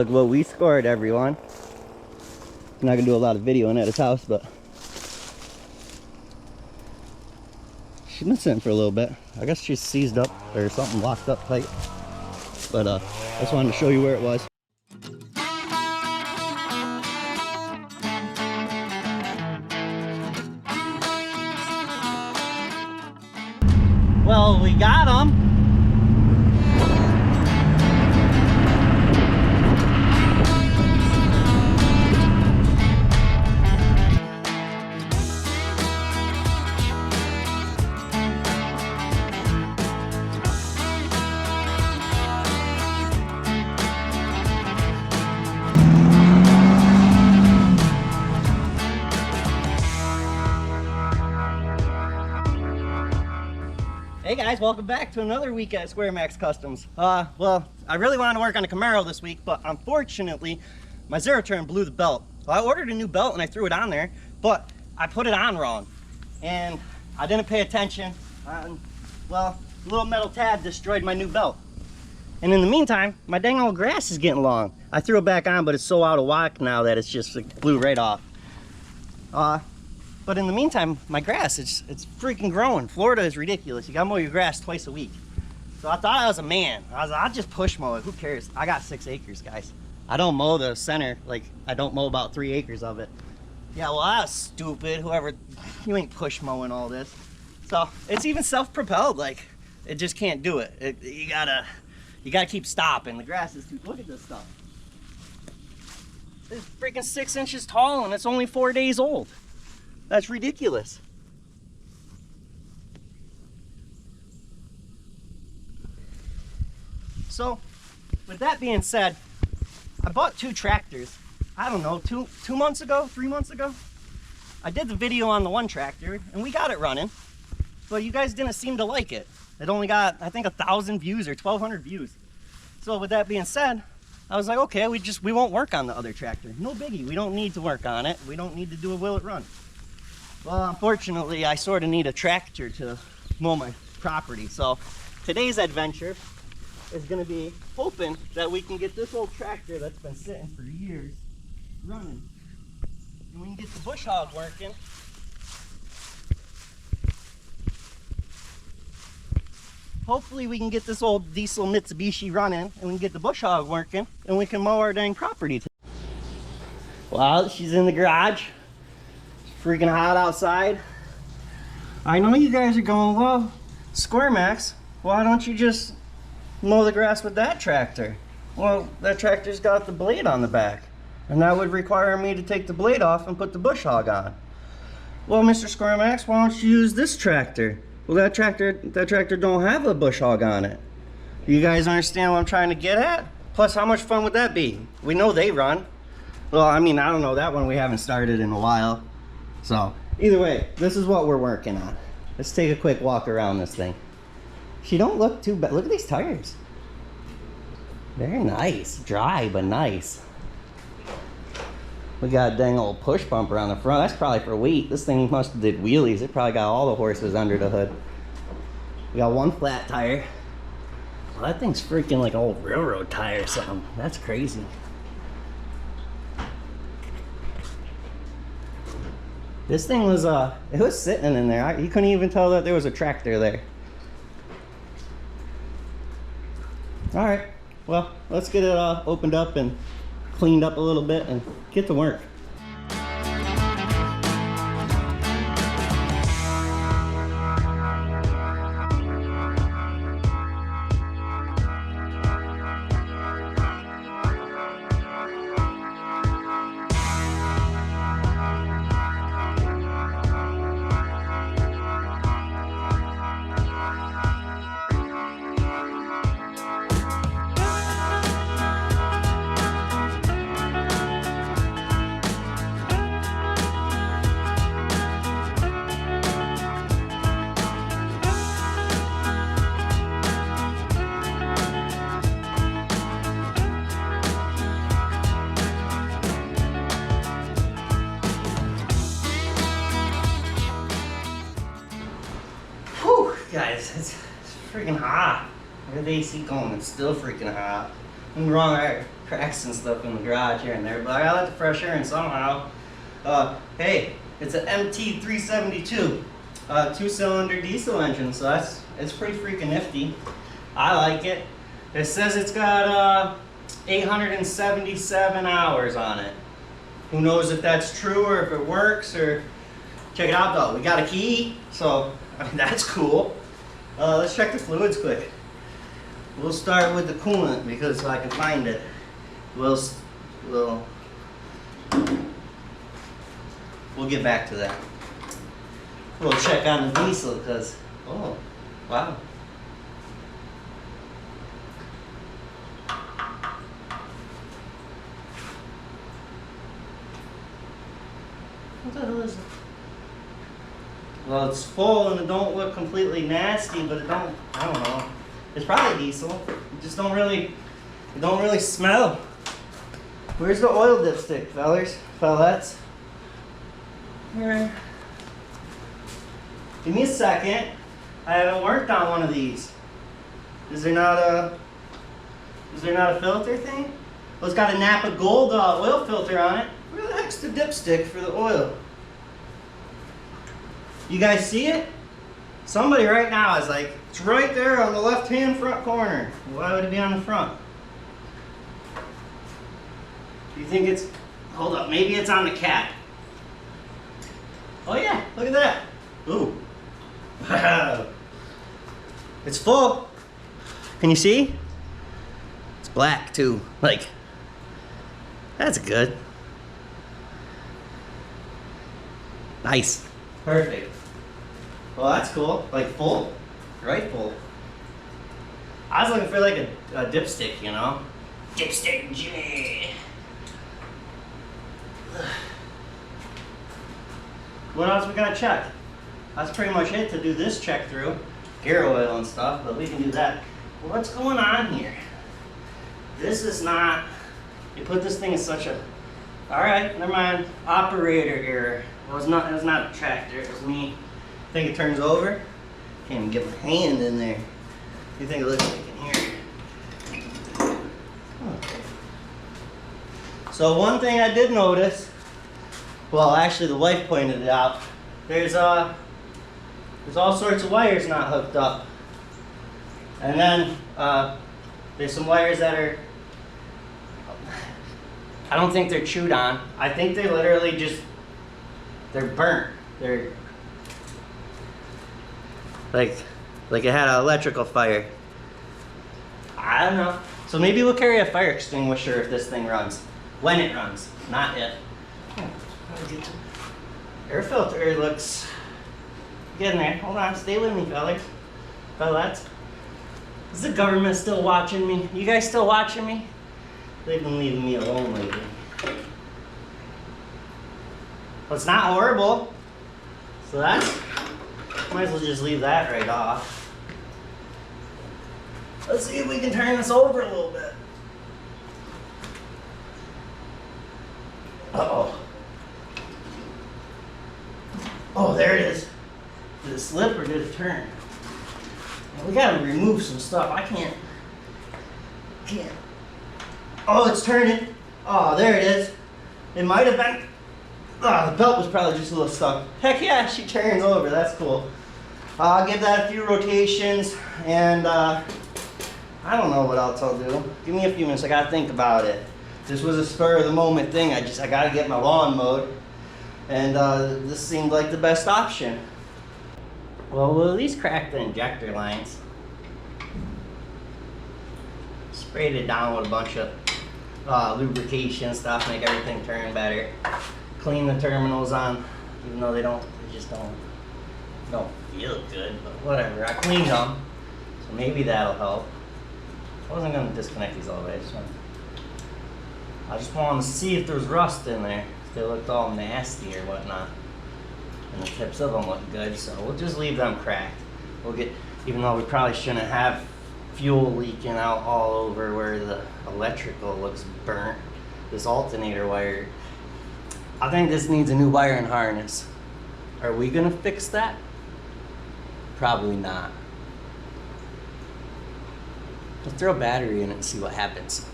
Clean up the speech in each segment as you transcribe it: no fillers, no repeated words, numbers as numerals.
Look what we scored, everyone. I'm not gonna do a lot of videoing at his house, but she's been sitting for a little bit. I guess she's seized up or something, locked up tight. But I just wanted to show you where it was. Well, we got him. Hey guys, welcome back to another week at SquareMax Customs. Well, I really wanted to work on a Camaro this week, but unfortunately, my zero turn blew the belt. Well, I ordered a new belt and I threw it on there, but I put it on wrong. And I didn't pay attention. Well, a little metal tab destroyed my new belt. And in the meantime, my dang old grass is getting long. I threw it back on, but it's so out of whack now that it's just it blew right off. But in the meantime, my grass, it's freaking growing. Florida is ridiculous. You gotta mow your grass twice a week. So I thought I was a man. I'll just push mow it. Who cares? I got 6 acres, guys. I don't mow the center. Like, I don't mow about 3 acres of it. Yeah, well, that was stupid. Whoever, you ain't push mowing all this. So it's even self-propelled. Like, it just can't do it. You gotta keep stopping. The grass is too, look at this stuff. It's freaking 6 inches tall and it's only 4 days old. That's ridiculous. So, with that being said, I bought 2 tractors. I don't know, 2 months ago, 3 months ago. I did the video on the one tractor and we got it running, but you guys didn't seem to like it. It only got, I think, 1,000 views or 1,200 views. So with that being said, I was like, okay, we won't work on the other tractor. No biggie, we don't need to work on it. We don't need to do a will it run. Well, unfortunately, I sort of need a tractor to mow my property. So today's adventure is going to be hoping that we can get this old tractor that's been sitting for years running. And we can get the bush hog working. Hopefully we can get this old diesel Mitsubishi running and we can get the bush hog working and we can mow our dang property. Well, she's in the garage. Freaking hot outside. I know you guys are going, well, SquareMax, why don't you just mow the grass with that tractor? Well, that tractor's got the blade on the back, and that would require me to take the blade off and put the bush hog on. Well, Mr. SquareMax, why don't you use this tractor? Well, that tractor don't have a bush hog on it. You guys understand what I'm trying to get at? Plus, how much fun would that be? We know they run. Well, I mean, I don't know, that one we haven't started in a while. So, either way, this is what we're working on. Let's take a quick walk around this thing. She don't look too bad. Look at these tires. Very nice. Dry, but nice. We got a dang old push bumper on the front. That's probably for weight. This thing must have did wheelies. It probably got all the horses under the hood. We got one flat tire. Well, that thing's freaking like an old railroad tire or something. That's crazy. This thing was, it was sitting in there. You couldn't even tell that there was a tractor there. All right, well, let's get it opened up and cleaned up a little bit and get to work. Guys, it's freaking hot. I got the AC going, it's still freaking hot. Don't get me wrong, I got cracks and stuff in the garage here and there, but I gotta let the fresh air in somehow. Hey, it's an MT372 2-cylinder diesel engine, so it's pretty freaking nifty. I like it. It says it's got 877 hours on it. Who knows if that's true or if it works, or check it out though. We got a key, so I mean, that's cool. Let's check the fluids quick. We'll start with the coolant because I can find it. We'll get back to that. We'll check on the diesel because, oh, wow. What the hell is it? Well, it's full and it don't look completely nasty, but I don't know. It's probably diesel. It just don't really smell. Where's the oil dipstick, fellettes? Here. Give me a second. I haven't worked on one of these. Is there not a filter thing? Well, it's got a Napa Gold oil filter on it. Where the heck's the dipstick for the oil? You guys see it? Somebody right now is like, it's right there on the left-hand front corner. Why would it be on the front? Do you think it's, hold up, maybe it's on the cap. Oh yeah, look at that. Ooh. Wow. It's full. Can you see? It's black too. Like, that's good. Nice. Perfect. Well, that's cool. Like full. Right full. I was looking for like a dipstick, you know? Dipstick Jimmy. What else we gotta check? That's pretty much it to do this check through. Gear oil and stuff, but we can do that. What's going on here? This is not, you put this thing in such a, alright, never mind. Operator error. It was not a tractor, it was me. Think it turns over? Can't even get my hand in there. What do you think it looks like in here? Huh. So one thing I did notice, well actually the wife pointed it out, there's all sorts of wires not hooked up. And then there's some wires that are, I don't think they're chewed on. I think they literally just, they're burnt. They're like it had an electrical fire. I don't know. So maybe we'll carry a fire extinguisher if this thing runs. When it runs, not if. Air filter looks good in there. Hold on, stay with me, fellas. Is the government still watching me? You guys still watching me? They've been leaving me alone lately. Well, it's not horrible. So that's, might as well just leave that right off. Let's see if we can turn this over a little bit. Uh-oh. Oh, there it is. Did it slip or did it turn? We gotta remove some stuff. I can't. Oh, it's turning. Oh, there it is. It might have been. Oh, the belt was probably just a little stuck. Heck yeah, she turns over. That's cool. I'll give that a few rotations, and I don't know what else I'll do. Give me a few minutes. I gotta think about it. This was a spur of the moment thing. I gotta get my lawn mowed, and this seemed like the best option. Well, we'll at least crack the injector lines. Sprayed it down with a bunch of lubrication stuff, make everything turn better. Clean the terminals on, even though they just don't feel good, but whatever. I cleaned them, so maybe that'll help. I wasn't gonna disconnect these all the way. I just wanted to see if there was rust in there, if they looked all nasty or whatnot. And the tips of them look good, so we'll just leave them cracked. We'll get, even though we probably shouldn't have fuel leaking out all over where the electrical looks burnt. This alternator wire, I think this needs a new wiring harness. Are we gonna fix that? Probably not. Let's throw a battery in it and see what happens.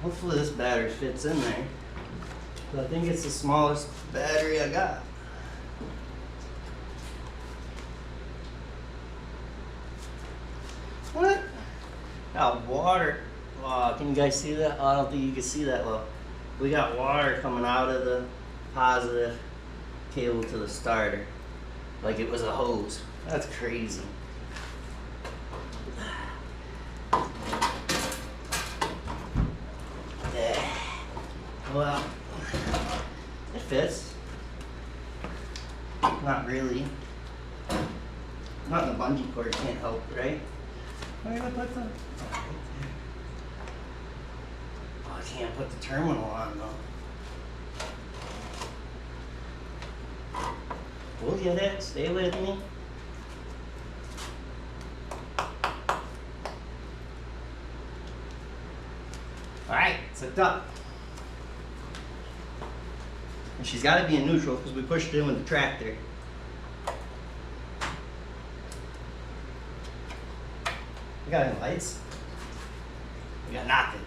Hopefully this battery fits in there. But I think it's the smallest battery I got. What? Got water. Oh, can you guys see that? Oh, I don't think you can see that well. We got water coming out of the positive cable to the starter. Like it was a hose. That's crazy. Yeah. Well, it fits. Not really. Not in the bungee cord, can't help, right? Where did I put the... Oh, right there. Oh, I can't put the terminal on though. We'll get it. Stay with me. Alright, it's hooked up. And she's got to be in neutral because we pushed it in with the tractor. We got any lights? We got nothing.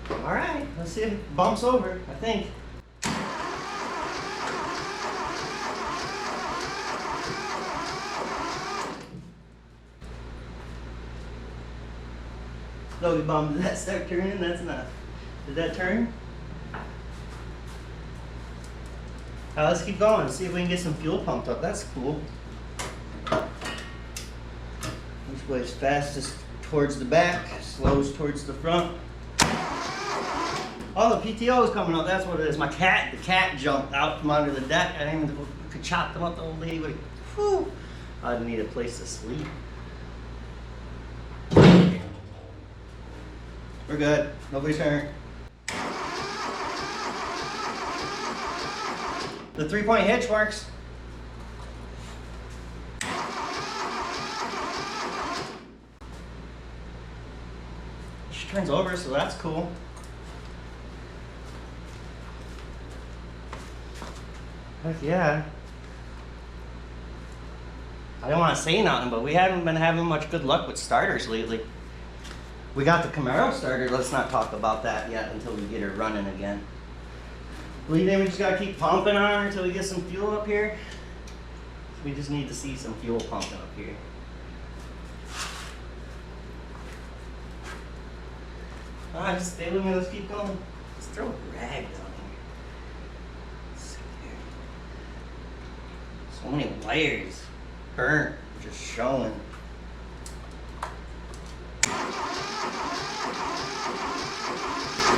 Alright, let's see if it bumps over, I think. No, we bumped. Did that start turning? That's not. Did that turn? Let's keep going, see if we can get some fuel pumped up. That's cool. Which way is fastest? Towards the back, slows towards the front. Oh, the PTO is coming up. That's what it is. The cat jumped out from under the deck. I didn't even could chop them up. The old lady would. Whew. I'd need a place to sleep. We're good. Nobody's hurt. The 3-point hitch works. She turns over, so that's cool. Heck yeah. I don't want to say nothing, but we haven't been having much good luck with starters lately. We got the Camaro starter. Let's not talk about that yet until we get her running again. We think we just gotta keep pumping on her until we get some fuel up here. We just need to see some fuel pumping up here. Alright, just stay with me. Let's keep going. Let's throw a rag down here. So many wires burnt, just showing.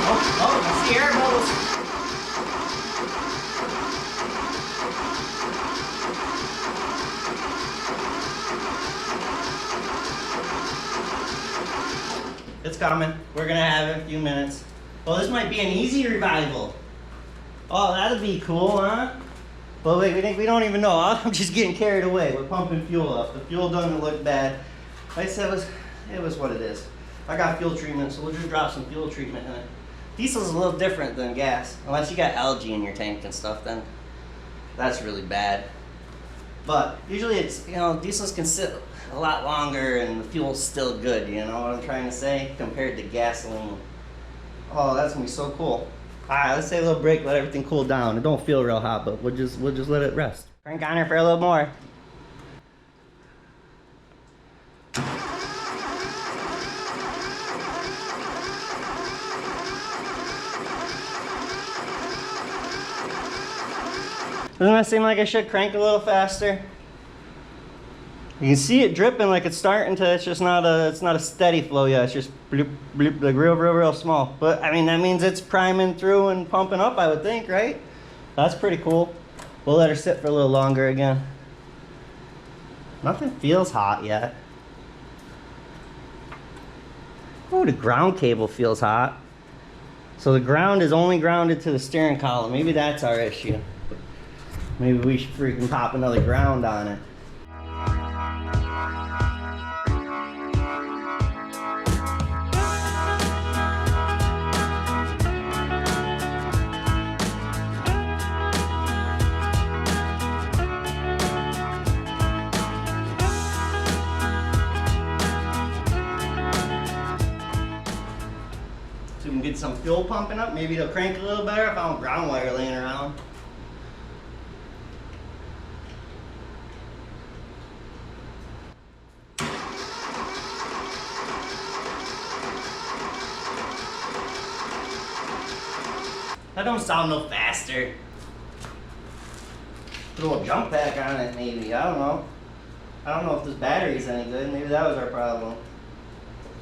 Oh, I see air bubbles. It's coming. We're gonna have it in a few minutes. Well, this might be an easy revival. Oh, that'd be cool, huh? But wait, we don't even know. I'm just getting carried away. We're pumping fuel up. The fuel doesn't look bad. Like I said, it was what it is. I got fuel treatment, so we'll just drop some fuel treatment in it. Diesel's a little different than gas. Unless you got algae in your tank and stuff, then that's really bad. But usually it's, diesels can sit a lot longer and the fuel's still good, you know what I'm trying to say? Compared to gasoline. Oh, that's gonna be so cool. Alright, let's take a little break, let everything cool down. It don't feel real hot, but we'll just let it rest. Crank on her for a little more. Doesn't that seem like I should crank a little faster? You can see it dripping like it's starting to, it's just not a steady flow yet. It's just bloop, bloop, like real small. But I mean, that means it's priming through and pumping up, I would think, right? That's pretty cool. We'll let her sit for a little longer again. Nothing feels hot yet. Oh, the ground cable feels hot. So the ground is only grounded to the steering column. Maybe that's our issue. Maybe we should freaking pop another ground on it. need some fuel pumping up. Maybe it'll crank a little better. I found ground wire laying around. That don't sound no faster. Put a little jump pack on it maybe, I don't know. I don't know if this battery's any good, maybe that was our problem. It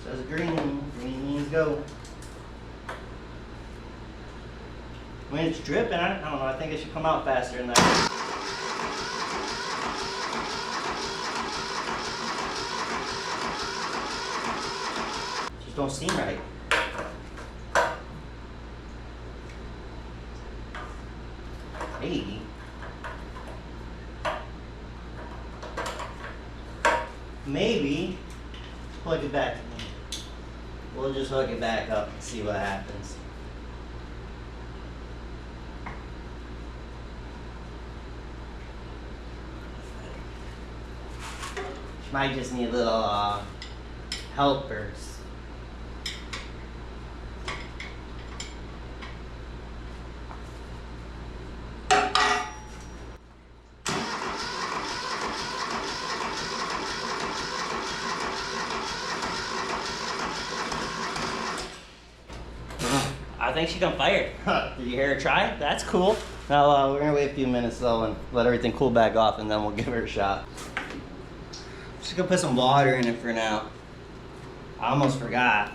says green, green means go. When it's dripping, I don't know, I think it should come out faster than that. Just don't seem right. Maybe. Maybe plug it back. We'll just hook it back up and see what happens. Might just need a little helpers. I think she can fire. Did you hear her try? That's cool. Now we're gonna wait a few minutes though and let everything cool back off, and then we'll give her a shot. Just gonna put some water in it for now. I almost forgot.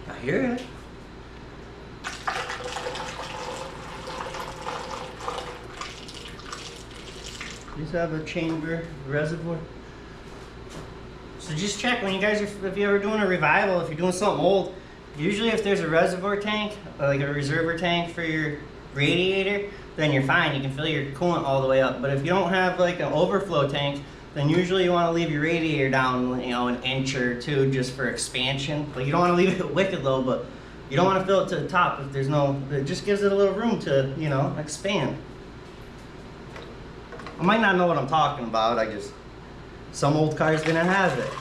I hear it. Just have a chamber reservoir. So just check when you guys are, if you're ever doing a revival, if you're doing something old, usually if there's a reservoir tank, like a reservoir tank for your radiator, then you're fine. You can fill your coolant all the way up. But if you don't have like an overflow tank, then usually you want to leave your radiator down, you know, an inch or two just for expansion. But you don't want to leave it wicked low, but you don't want to fill it to the top if there's no, it just gives it a little room to, you know, expand. I might not know what I'm talking about, some old cars didn't have it.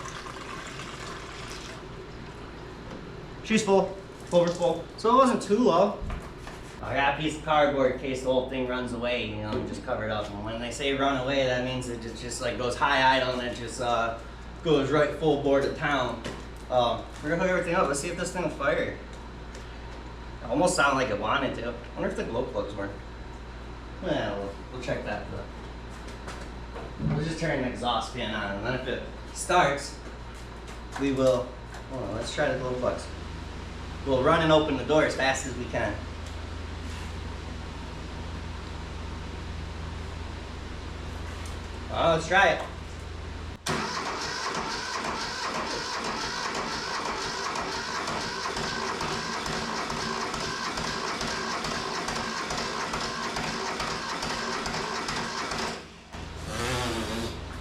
She's full, over full, so it wasn't too low. I got a piece of cardboard in case the whole thing runs away, you know, just cover it up. And when they say run away, that means it just like goes high idle and it just goes right full bore to town. We're gonna hook everything up, let's see if this thing will fire. It almost sounded like it wanted to. I wonder if the glow plugs work. Well, we'll check that though. We'll just turn an exhaust fan on, and then if it starts, we will, hold on, let's try the glow plugs. We'll run and open the door as fast as we can. Let's try it.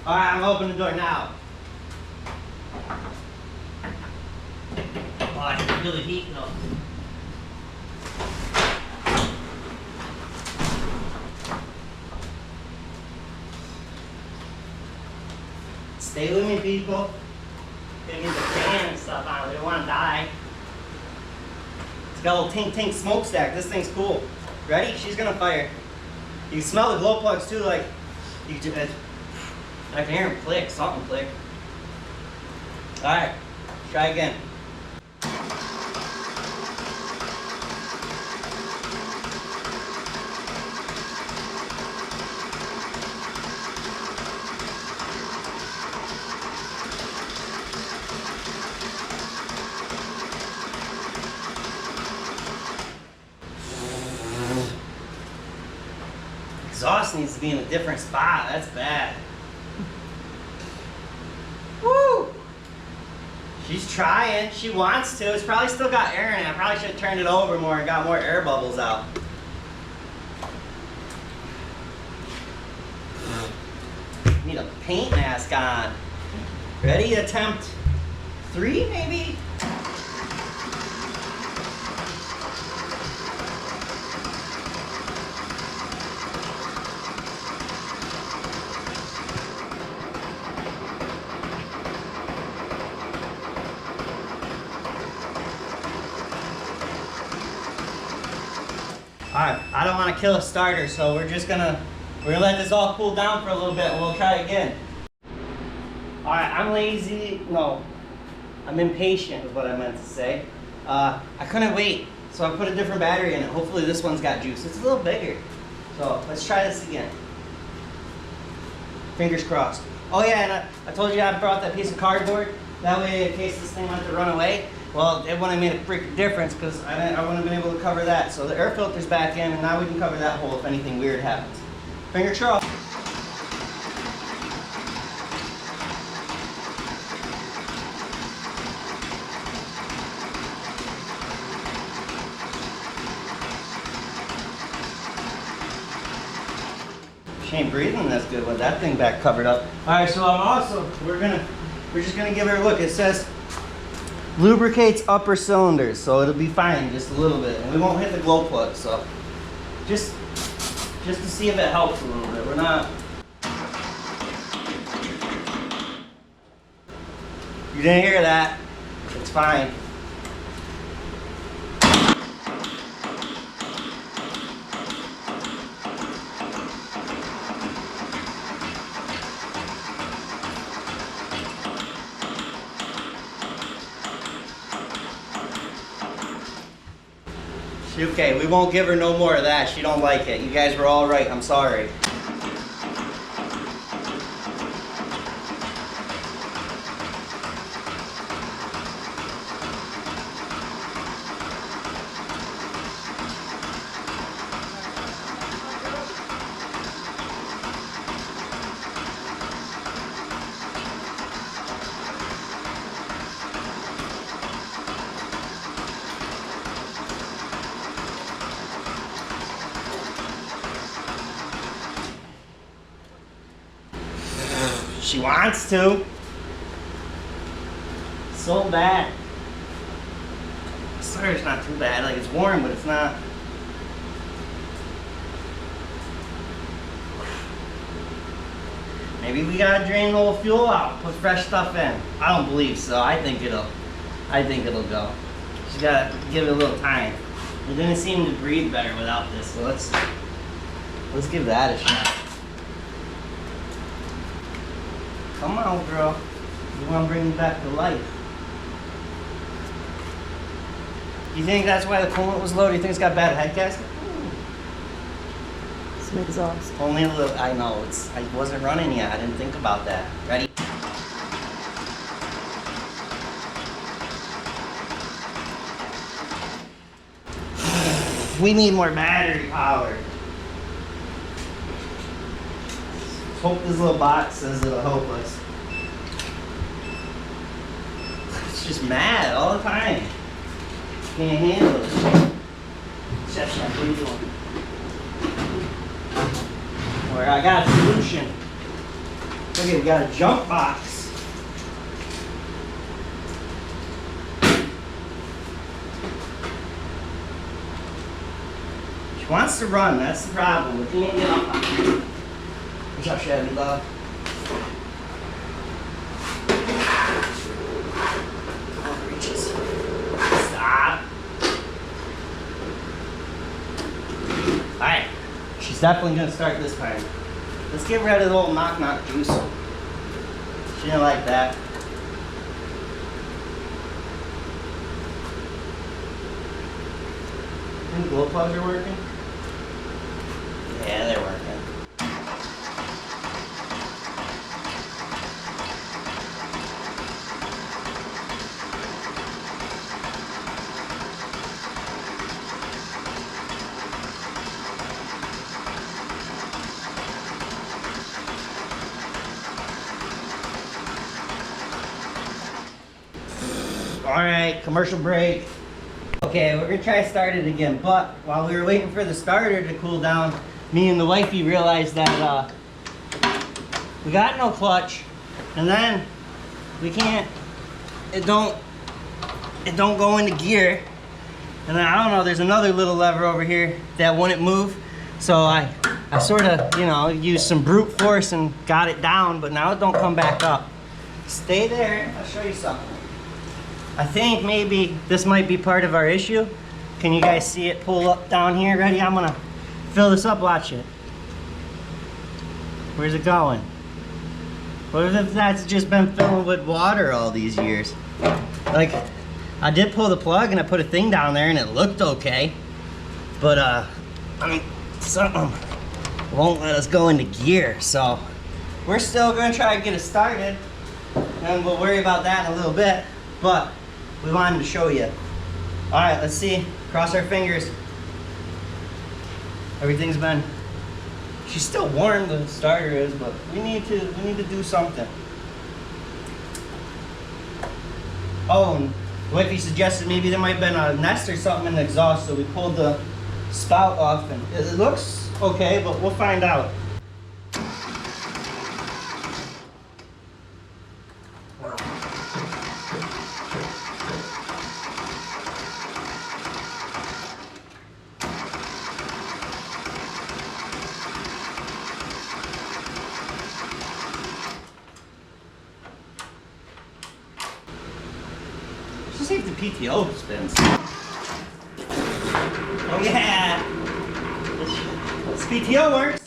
All right, I'm opening the door now. Oh, I can feel the heat though. Stay with me, people. Gonna get the fan and stuff on. We don't want to die. It's got a little tink tink smokestack. This thing's cool. Ready? She's gonna fire. You can smell the glow plugs too. Like you can just. I can hear them click, something click. Alright, try again. Exhaust needs to be in a different spot, that's bad. Woo! She's trying. She wants to. It's probably still got air in it. I probably should have turned it over more and got more air bubbles out. Need a paint mask on. Ready? Attempt 3, maybe? Alright, I don't want to kill a starter, so we're gonna let this all cool down for a little bit and we'll try again. Alright, I'm lazy. No, I'm impatient is what I meant to say. I couldn't wait, so I put a different battery in it. Hopefully this one's got juice. It's a little bigger. So let's try this again. Fingers crossed. Oh yeah, and I told you I brought that piece of cardboard. That way, in case this thing went to run away, well, it wouldn't have made a freaking difference because I wouldn't have been able to cover that. So the air filter's back in, and now we can cover that hole if anything weird happens. Fingers crossed. She ain't breathing that's good with that thing back covered up. All right, so we're just gonna give her a look. It says lubricates upper cylinders, so it'll be fine just a little bit, and we won't hit the glow plug. So just to see if it helps a little bit. We're not. You didn't hear that? It's fine. Okay, we won't give her no more of that. She don't like it. You guys were all right. I'm sorry. She wants to. So bad. The starter's not too bad. Like, it's warm, but it's not. Maybe we gotta drain the whole fuel out, put fresh stuff in. I don't believe so. I think it'll go. Just gotta give it a little time. It didn't seem to breathe better without this, so let's give that a shot. Come on, girl. We want to bring you back to life. You think that's why the coolant was low? Do you think it's got bad head gasket? Some exhaust. Only a little. I know. I wasn't running yet. I didn't think about that. Ready? We need more battery power. Hope this little box says it'll help us. It's just mad all the time. Can't handle it. Chef, what are you doing? Or I got a solution. Okay, we got a jump box. She wants to run, that's the problem. We can't get up on her. What's up, Chevy love? Oh, reaches. Stop. Alright. She's definitely gonna start this time. Let's get rid of the old knock juice. She didn't like that. Think glow plugs are working? Yeah, they're working. Alright, commercial break. Okay, we're gonna try to start it again, but while we were waiting for the starter to cool down, me and the wifey realized that we got no clutch, and then we can't, it don't go into gear, and then I don't know, there's another little lever over here that wouldn't move, so I sort of, you know, used some brute force and got it down, but now it don't come back up. Stay there, I'll show you something. I think maybe this might be part of our issue, Can you guys see it pull up down here? Ready? I'm gonna fill this up, watch it. Where's it going? What if that's just been filling with water all these years? Like, I did pull the plug and I put a thing down there and it looked okay. But, I mean, something won't let us go into gear. So, we're still gonna try to get it started. And we'll worry about that in a little bit. But, we wanted to show you. Alright, let's see. Cross our fingers. Everything's been... She's still warm, the starter is, but we need to do something. Oh, and wifey suggested maybe there might have been a nest or something in the exhaust, so we pulled the spout off, and it looks okay, but we'll find out. Let's see if the PTO spins. Oh yeah! This PTO works!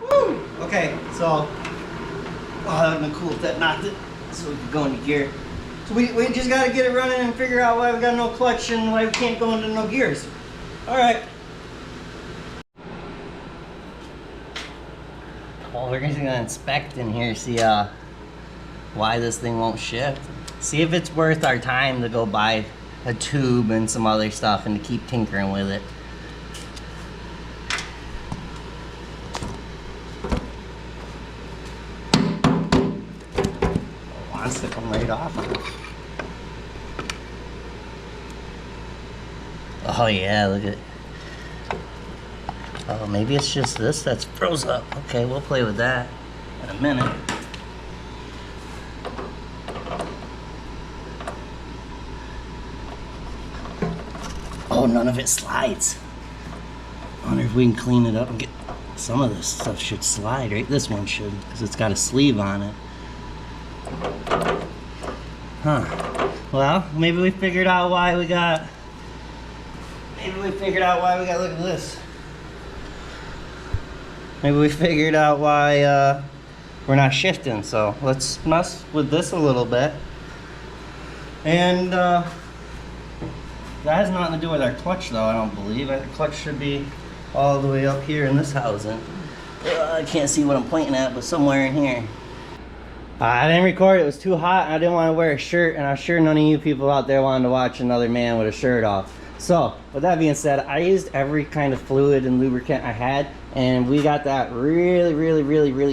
Woo! Okay, so... Oh, that would've been cool if that knocked it, so we could go into gear. So we just gotta get it running and figure out why we got no clutch and why we can't go into no gears. Alright. Well, we're just gonna inspect in here, see why this thing won't shift. See if it's worth our time to go buy a tube and some other stuff and to keep tinkering with it. It wants to come right off. Oh yeah, look at it. Oh, maybe it's just this that's froze up. Okay, we'll play with that in a minute. Oh, none of it slides. I wonder if we can clean it up and get some of this stuff should slide, right? This one should, because it's got a sleeve on it. Huh. Well, maybe we figured out why we got... look at this. Maybe we figured out why we're not shifting, so let's mess with this a little bit. And that has nothing to do with our clutch though, I don't believe. The clutch should be all the way up here in this housing. I can't see what I'm pointing at, but somewhere in here. I didn't record, it was too hot and I didn't want to wear a shirt, and I'm sure none of you people out there wanted to watch another man with a shirt off. So, with that being said, I used every kind of fluid and lubricant I had, and we got that really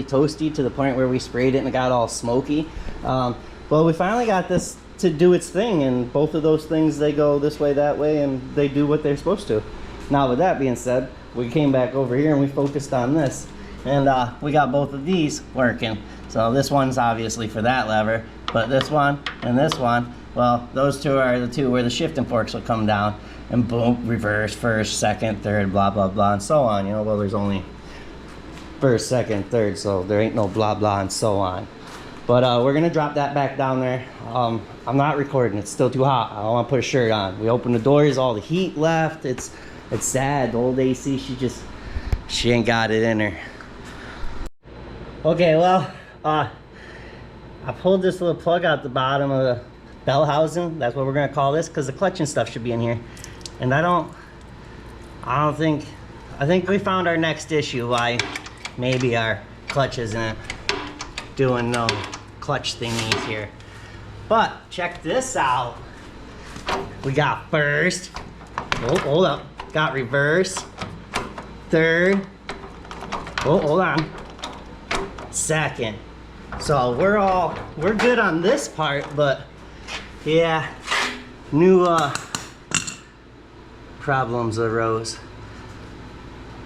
toasty to the point where we sprayed it and it got all smoky. Well, we finally got this to do its thing, and both of those things, they go this way, that way, and they do what they're supposed to. Now, with that being said, we came back over here and we focused on this, and we got both of these working. So this one's obviously for that lever, but this one and this one, well, those two are the two where the shifting forks will come down. And boom, reverse, first, second, third, blah, blah, blah, and so on. You know, well, there's only first, second, third, so there ain't no blah, blah, and so on. But we're gonna drop that back down there. I'm not recording, it's still too hot. I don't wanna put a shirt on. We opened the doors, all the heat left. It's sad, the old AC, she ain't got it in her. Okay, well, I pulled this little plug out the bottom of the bell housing. That's what we're gonna call this, because the clutch and stuff should be in here. And I think we found our next issue why maybe our clutch isn't doing no clutch thingies here. But check this out. We got first, oh, hold up, got reverse, third, oh, hold on, second. So we're good on this part, but yeah, new problems arose.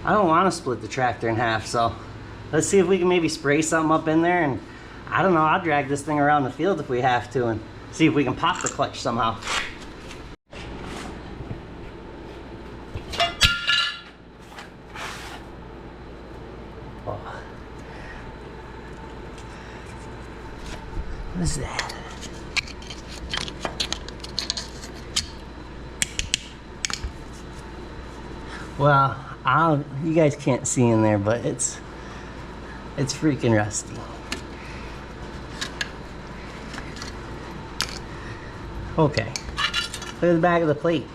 I don't want to split the tractor in half, so let's see if we can maybe spray something up in there, and I don't know, I'll drag this thing around the field if we have to and see if we can pop the clutch somehow. What is that? Well, you guys can't see in there, but it's freaking rusty. Okay, look at the back of the plate.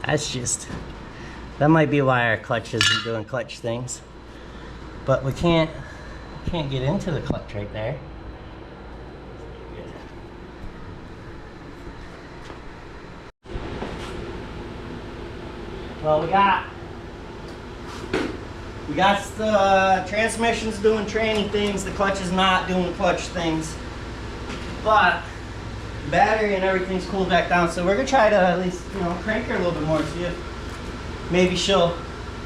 That might be why our clutch isn't doing clutch things. But we can't get into the clutch right there. Well, we got the transmission's doing tranny things, the clutch is not doing clutch things, but the battery and everything's cooled back down. So we're gonna try to at least, you know, crank her a little bit more, see if maybe she'll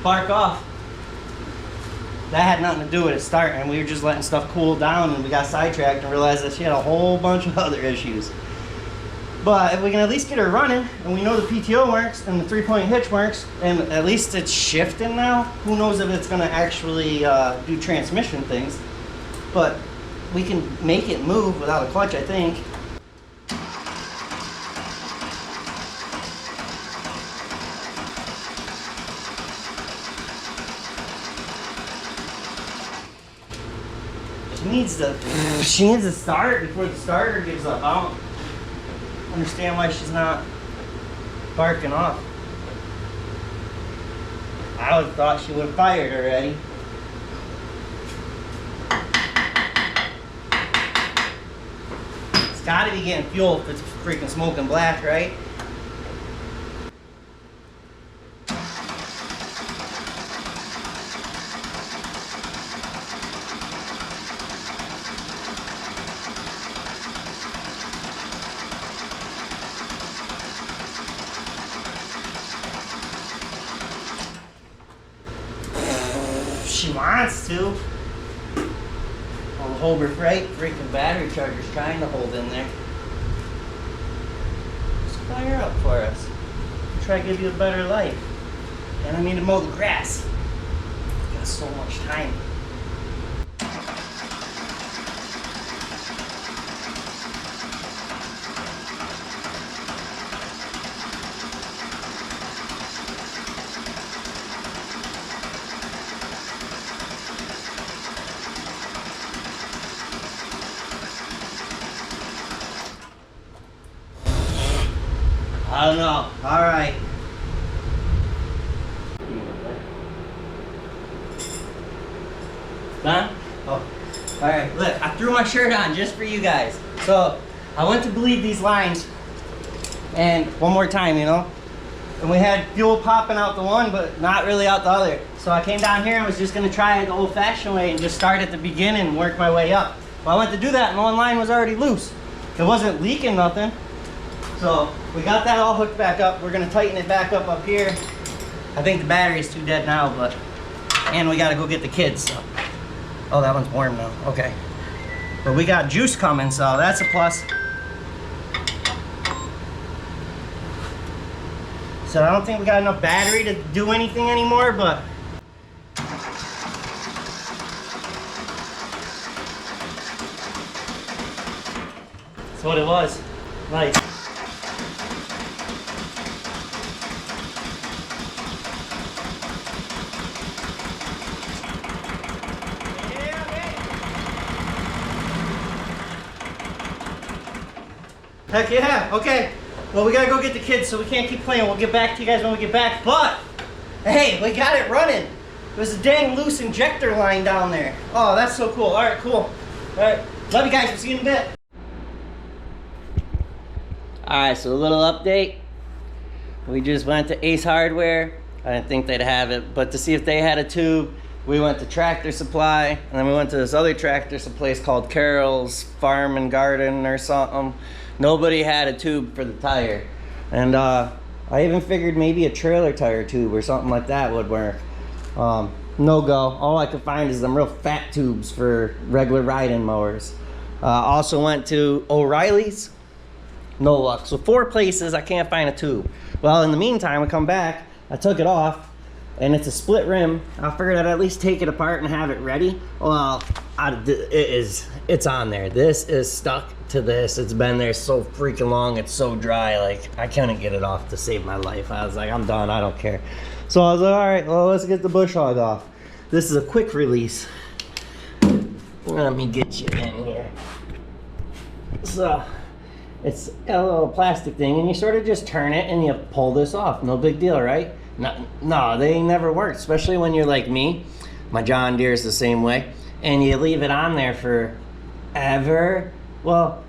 bark off. That had nothing to do with it starting. We were just letting stuff cool down, and we got sidetracked and realized that she had a whole bunch of other issues. But if we can at least get her running, and we know the PTO works and the 3-point hitch works, and at least it's shifting now, who knows if it's going to actually do transmission things. But we can make it move without a clutch, I think. She needs to start before the starter gives up. I don't understand why she's not barking off. I would have thought she would have fired already. It's got to be getting fuel if it's freaking smoking black, right? She wants to. Well, the Hobber Freight freaking battery charger's trying to hold in there. Just fire up for us. Try to give you a better life. And I need to mow the grass. Got so much time. I don't know. All right. Done? Oh. All right. Look, I threw my shirt on just for you guys. So I went to bleed these lines, and one more time, you know. And we had fuel popping out the one, but not really out the other. So I came down here and was just gonna try it the old-fashioned way and just start at the beginning and work my way up. Well, I went to do that, and one line was already loose. It wasn't leaking nothing. So we got that all hooked back up. We're gonna tighten it back up here. I think the battery's too dead now, but, and we gotta go get the kids, so. Oh, that one's warm now, okay. But we got juice coming, so that's a plus. So I don't think we got enough battery to do anything anymore, but. That's what it was, nice. Heck yeah, okay. Well, we gotta go get the kids, so we can't keep playing. We'll get back to you guys when we get back, but, hey, we got it running. There's a dang loose injector line down there. Oh, that's so cool. All right, cool. All right, love you guys. We'll see you in a bit. All right, so a little update. We just went to Ace Hardware. I didn't think they'd have it, but to see if they had a tube, we went to Tractor Supply, and then we went to this other tractor place called Carol's Farm and Garden or something. Nobody had a tube for the tire. And I even figured maybe a trailer tire tube or something like that would work. No go. All I could find is them real fat tubes for regular ride-in mowers. Also went to O'Reilly's. No luck. So 4 places I can't find a tube. Well, in the meantime, I come back, I took it off, and it's a split rim. I figured I'd at least take it apart and have it ready. Well, it's on there. This is stuck to this. It's been there so freaking long. It's so dry. Like, I couldn't get it off to save my life. I was like, I'm done. I don't care. So I was like, all right, well, let's get the bush hog off. This is a quick release. Let me get you in here. So it's a little plastic thing, and you sort of just turn it and you pull this off. No big deal, right? No, they never work, especially when you're like me. My John Deere is the same way. And you leave it on there forever. Well,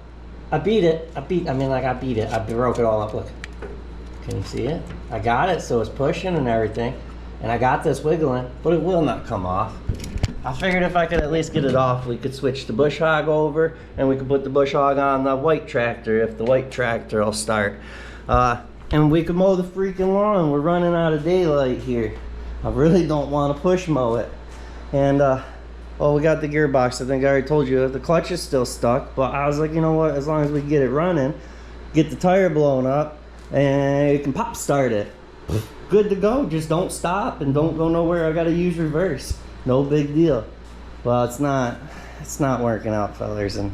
I beat it. I beat it. I broke it all up. Look. Can you see it? I got it, so it's pushing and everything. And I got this wiggling, but it will not come off. I figured if I could at least get it off, we could switch the bush hog over, and we could put the bush hog on the white tractor if the white tractor will start. And we could mow the freaking lawn. We're running out of daylight here. I really don't want to push mow it. And well, we got the gearbox. I think I already told you the clutch is still stuck, but I was like, you know what, as long as we get it running, get the tire blown up, and you can pop start it. Good to go. Just don't stop and don't go nowhere. I gotta use reverse. No big deal. Well, it's not working out, fellers and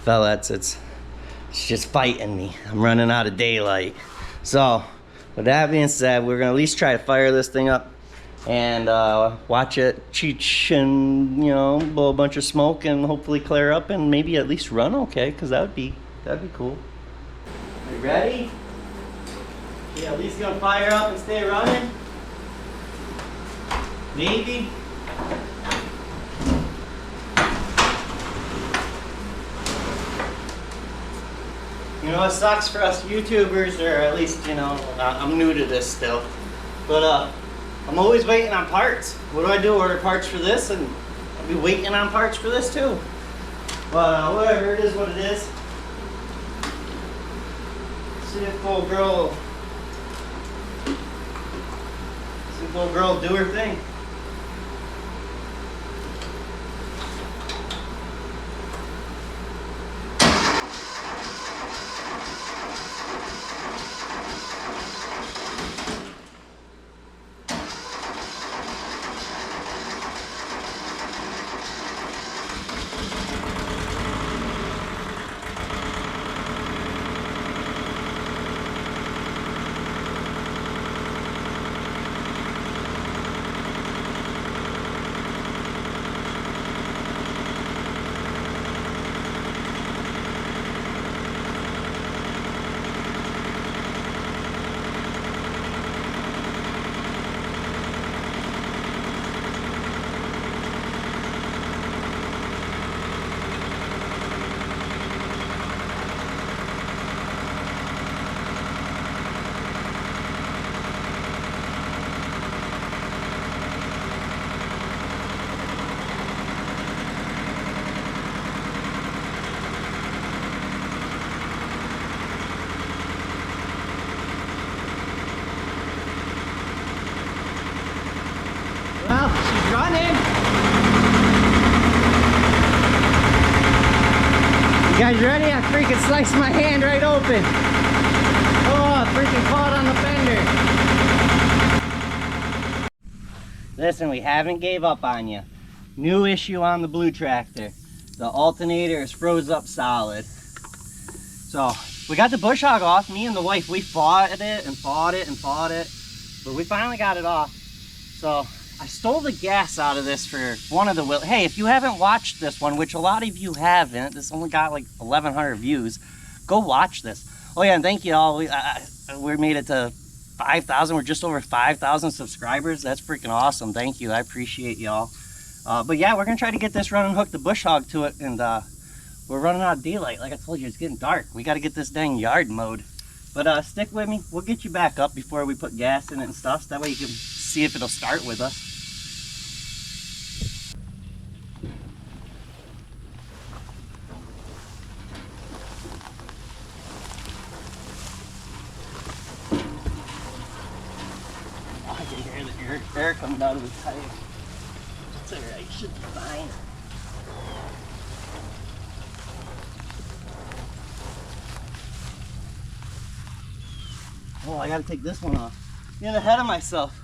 fellettes. It's just fighting me. I'm running out of daylight. So with that being said, we're gonna at least try to fire this thing up and watch it Cheech and, you know, blow a bunch of smoke and hopefully clear up and maybe at least run okay, because that'd be cool. Are you ready? Yeah, at least gonna fire up and stay running. Maybe. You know, it sucks for us YouTubers, or at least, you know, I'm new to this still, but I'm always waiting on parts. What do? Order parts for this, and I'll be waiting on parts for this too. But whatever, it is what it is. See if old girl do her thing. Running. You guys ready? I freaking sliced my hand right open. Oh, I freaking caught on the fender. Listen, we haven't gave up on you. New issue on the blue tractor. The alternator is froze up solid. So we got the bush hog off. Me and the wife, we fought it and fought it and fought it, but we finally got it off. So I stole the gas out of this for one of the wheels. Hey, if you haven't watched this one, which a lot of you haven't, this only got like 1,100 views, go watch this. Oh yeah, and thank you all. We made it to 5,000. We're just over 5,000 subscribers. That's freaking awesome. Thank you. I appreciate y'all. But yeah, we're gonna try to get this running, hook the bush hog to it, and we're running out of daylight. Like I told you, it's getting dark. We got to get this dang yard mowed. But stick with me. We'll get you back up before we put gas in it and stuff, so that way you can see if it'll start with us. Oh, I can hear the air coming out of the tire. It's alright, should be fine. Oh, I gotta take this one off. Getting ahead of myself.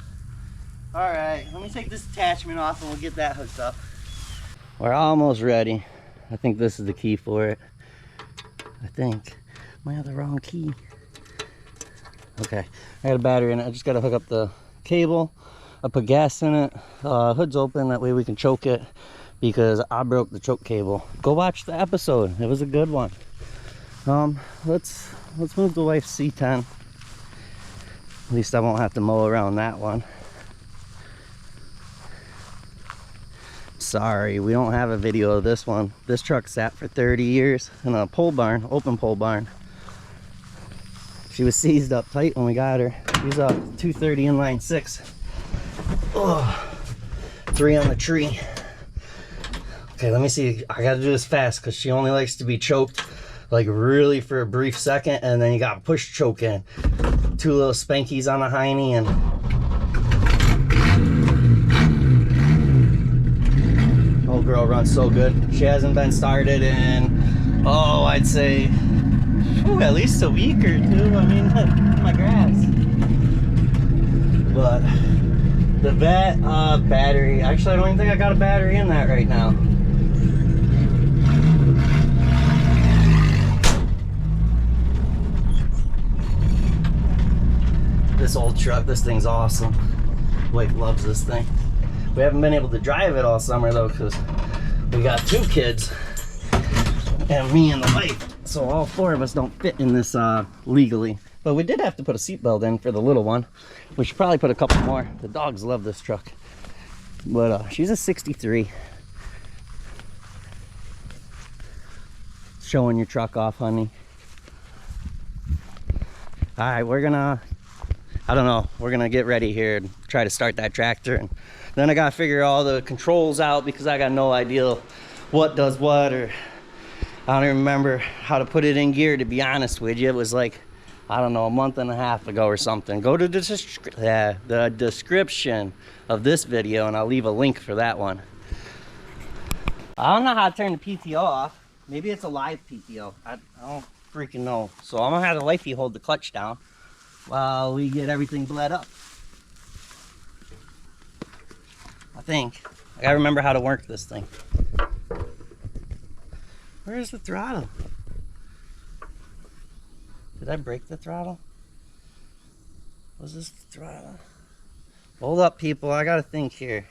Alright, let me take this attachment off and we'll get that hooked up. We're almost ready. I think this is the key for it. I think. Am I have the wrong key? Okay, I got a battery in it. I just gotta hook up the cable. I put gas in it. Hood's open, that way we can choke it because I broke the choke cable. Go watch the episode. It was a good one. Let's move the wife's C10. At least I won't have to mow around that one. Sorry, we don't have a video of this one. This truck sat for 30 years in a pole barn, open pole barn. She was seized up tight when we got her. She was a 230 inline 6. Oh, 3 on the tree. Okay, let me see. I gotta do this fast because she only likes to be choked like really for a brief second, and then you got push choke in. 2 little spankies on the hiney, and old girl runs so good. She hasn't been started in, oh, I'd say at least a week or 2. I mean, my grass. But the vet battery, actually I don't even think I got a battery in that right now. This old truck, this thing's awesome. Wife loves this thing. We haven't been able to drive it all summer though, because we got 2 kids and me and the wife, so all 4 of us don't fit in this legally. But we did have to put a seatbelt in for the little one. We should probably put a couple more. The dogs love this truck. But she's a 63. Showing your truck off, honey. All right, we're gonna, I don't know, we're gonna get ready here and try to start that tractor. And then I gotta figure all the controls out because I got no idea what does what, or I don't even remember how to put it in gear, to be honest with you. It was like, I don't know, a month and a half ago or something. Go to the description of this video and I'll leave a link for that one. I don't know how to turn the PTO off. Maybe it's a live PTO. I don't freaking know. So I'm gonna have the wifey hold the clutch down while we get everything bled up. I think. I gotta remember how to work this thing. Where's the throttle? Did I break the throttle? Was this the throttle? Hold up, people. I gotta think here.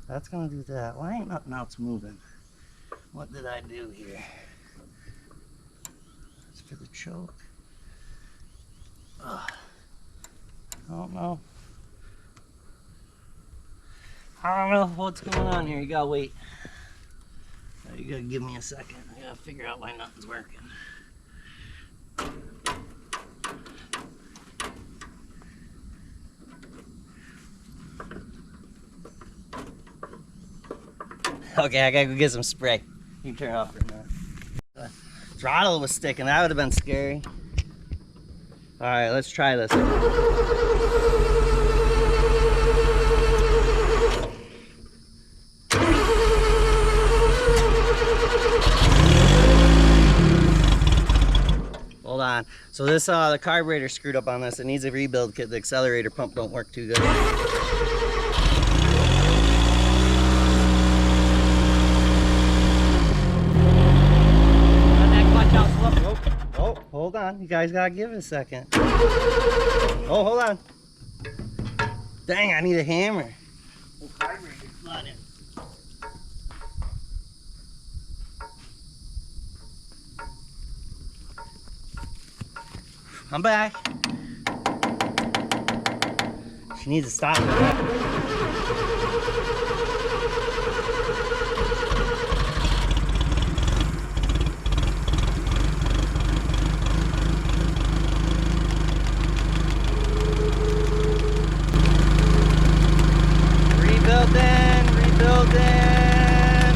That's gonna do that. Why ain't nothing else moving? What did I do here? That's for the choke. Ugh. I don't know. I don't know what's going on here. You gotta wait. You gotta give me a second. I gotta figure out why nothing's working. Okay, I gotta go get some spray. You can turn it off for a minute. The throttle was sticking. That would have been scary. All right, let's try this. Hold on. So this, the carburetor screwed up on this. It needs a rebuild kit. The accelerator pump don't work too good. Oh, hold on. You guys gotta give it a second. Oh, hold on. Dang, I need a hammer. The carburetor's flooded. I'm back. She needs to stop with that.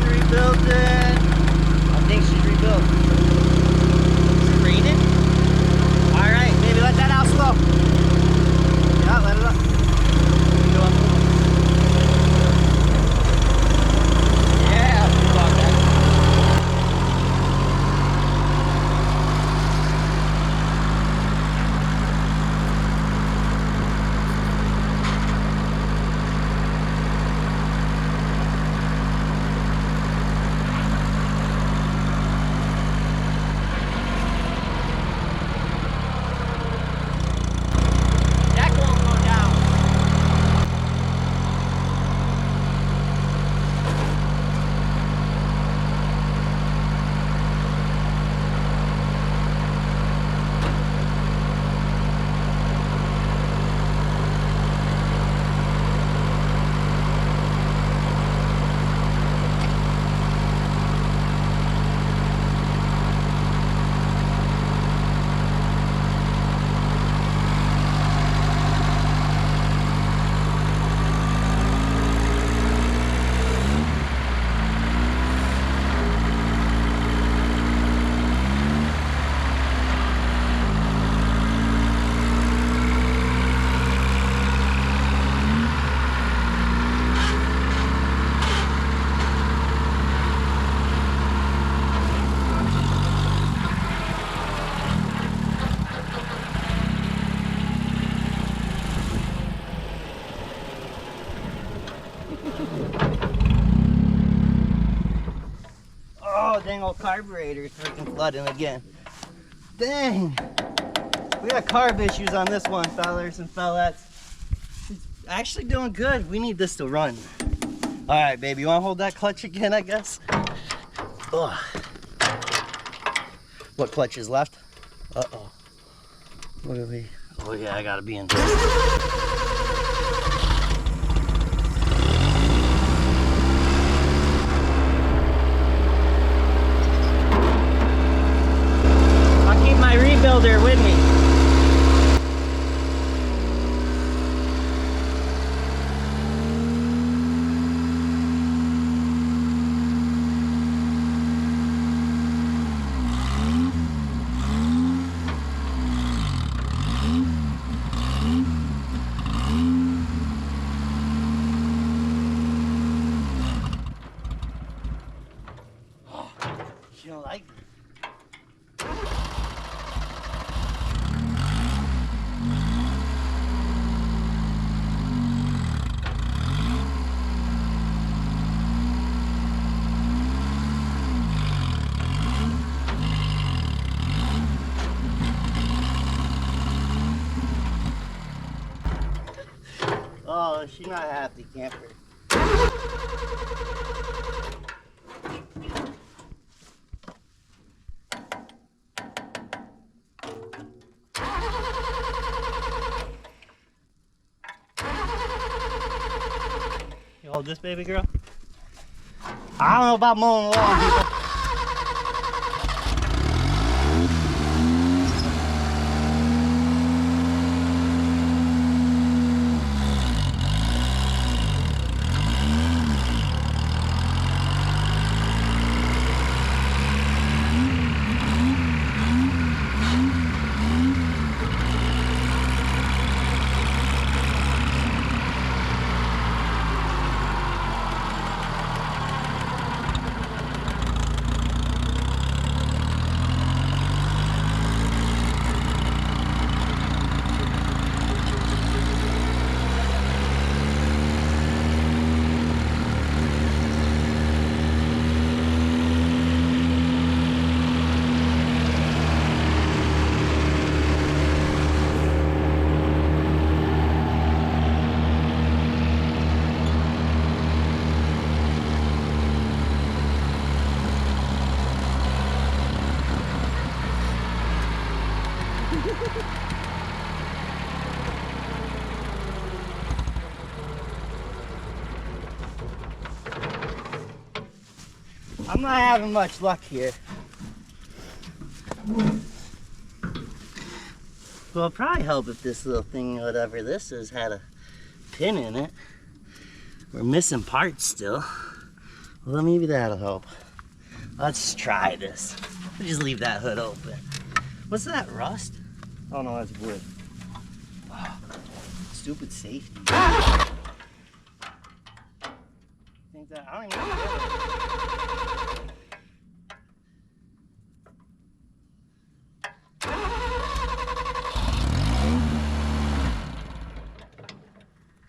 Rebuilding. I think she's rebuilt. Is it raining? Alright, maybe let that out slow. Yeah, let it up. No, dang old carburetor is freaking flooding again. Dang. We got carb issues on this one, fellers and fellettes. It's actually doing good. We need this to run. All right, baby, you wanna hold that clutch again, I guess? Ugh. What clutch is left? Uh-oh. What are we? Oh yeah, I gotta be in. I'll keep my rebuilder with me. You don't like it? Oh, she's not happy, camper. You hold this, baby girl? I don't know about mowing the lawn, people. I'm not having much luck here. Well, it'll probably help if this little thing, whatever this is, had a pin in it. We're missing parts still. Well, maybe that'll help. Let's try this. We'll just leave that hood open. What's that, rust? Oh no, that's wood. Oh, stupid safety. Think that, I don't even know.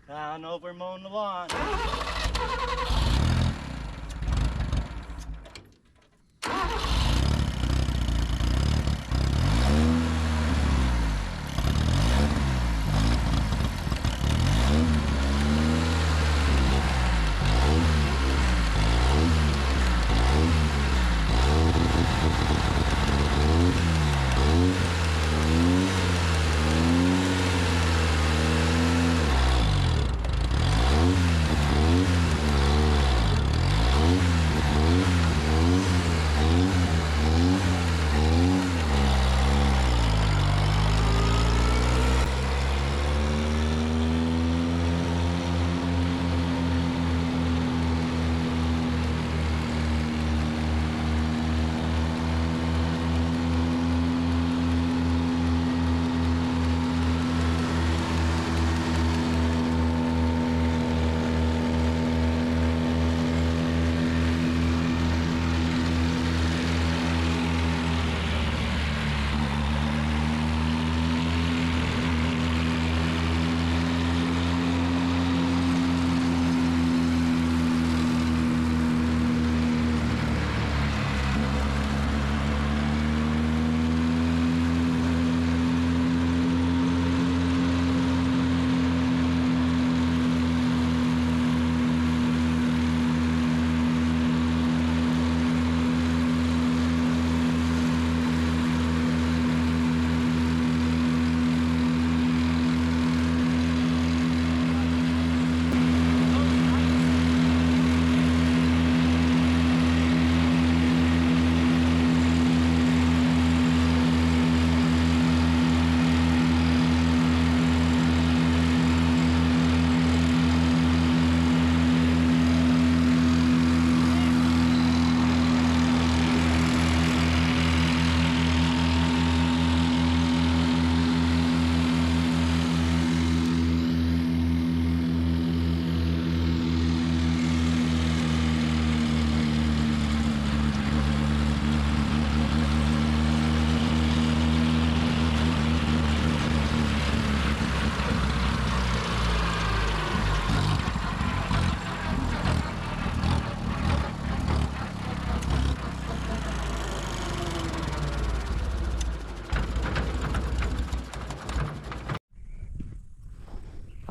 I don't know if we're mowing the lawn.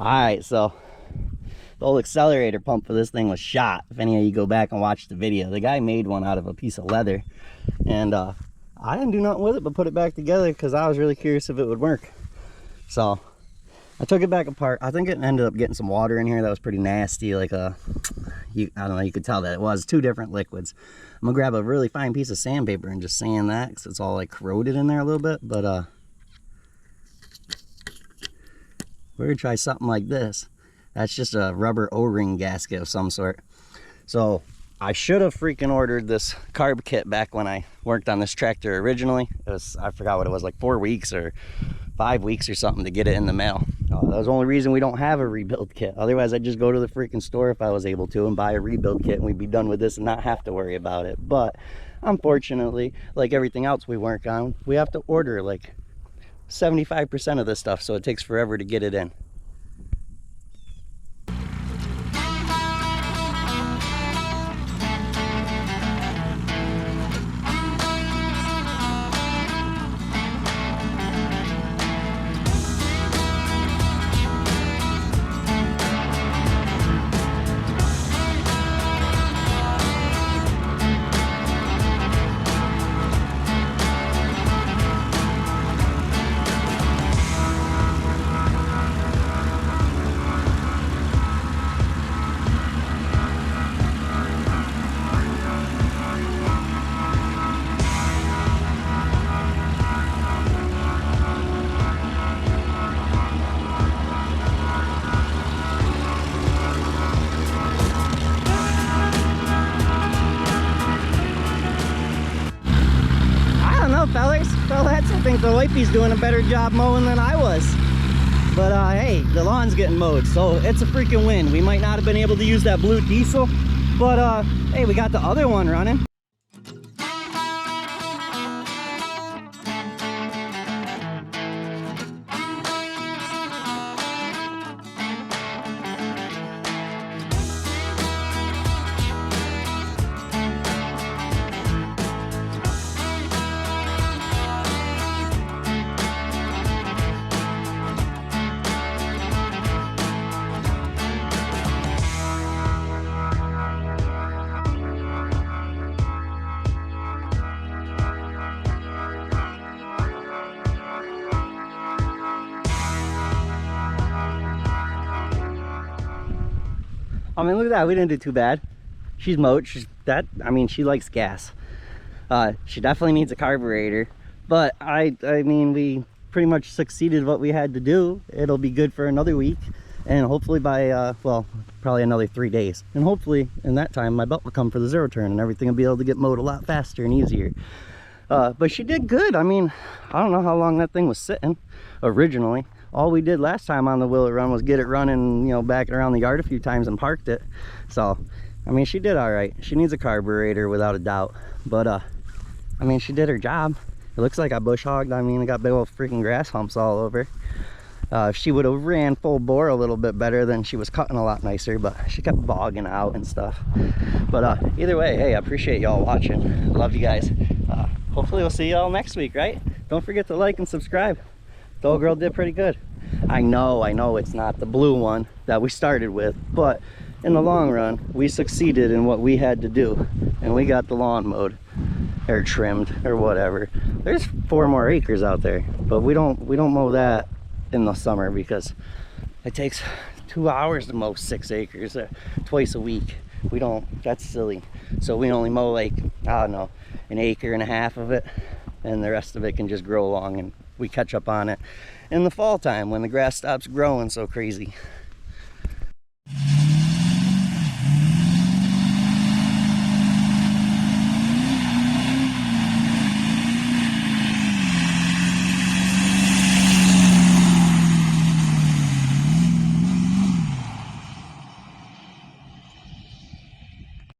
Alright, so the old accelerator pump for this thing was shot. If any of you go back and watch the video, the guy made one out of a piece of leather, and I didn't do nothing with it but put it back together because I was really curious if it would work. So I took it back apart. I think it ended up getting some water in here that was pretty nasty, like I don't know, you could tell that it was two different liquids. I'm gonna grab a really fine piece of sandpaper and just sand that because it's all like corroded in there a little bit. But we're gonna try something like this. That's just a rubber O-ring gasket of some sort. So I should have freaking ordered this carb kit back when I worked on this tractor originally. It was, I forgot what it was, like 4 weeks or 5 weeks or something to get it in the mail. That was the only reason we don't have a rebuild kit. Otherwise, I'd just go to the freaking store if I was able to and buy a rebuild kit, and we'd be done with this and not have to worry about it. But unfortunately, like everything else we work on, we have to order like 75% of this stuff, so it takes forever to get it in. Fellets, I think the wifey's doing a better job mowing than I was. But hey, the lawn's getting mowed, so it's a freaking win. We might not have been able to use that blue diesel, but hey, we got the other one running. I mean, look at that, we didn't do too bad. She's mowed, I mean, she likes gas. She definitely needs a carburetor, but I mean, we pretty much succeeded what we had to do. It'll be good for another week, and hopefully by, well, probably another 3 days. And hopefully in that time, my belt will come for the zero turn and everything will be able to get mowed a lot faster and easier. But she did good. I mean, I don't know how long that thing was sitting originally. All we did last time on the Will It Run was get it running, you know, back around the yard a few times and parked it. So, I mean, she did all right. She needs a carburetor without a doubt. But, I mean, she did her job. It looks like I bush hogged. I mean, I got big old freaking grass humps all over. If she would have ran full bore a little bit better, then she was cutting a lot nicer, but she kept bogging out and stuff. But either way, hey, I appreciate y'all watching. Love you guys. Hopefully we'll see y'all next week, right? Don't forget to like and subscribe. The old girl did pretty good. I know it's not the blue one that we started with, but in the long run, we succeeded in what we had to do, and we got the lawn mowed or trimmed or whatever. There's 4 more acres out there, but we don't mow that in the summer because it takes 2 hours to mow 6 acres twice a week. We don't, that's silly. So we only mow like, I don't know, 1.5 acres of it, and the rest of it can just grow along, and we catch up on it in the fall time when the grass stops growing so crazy.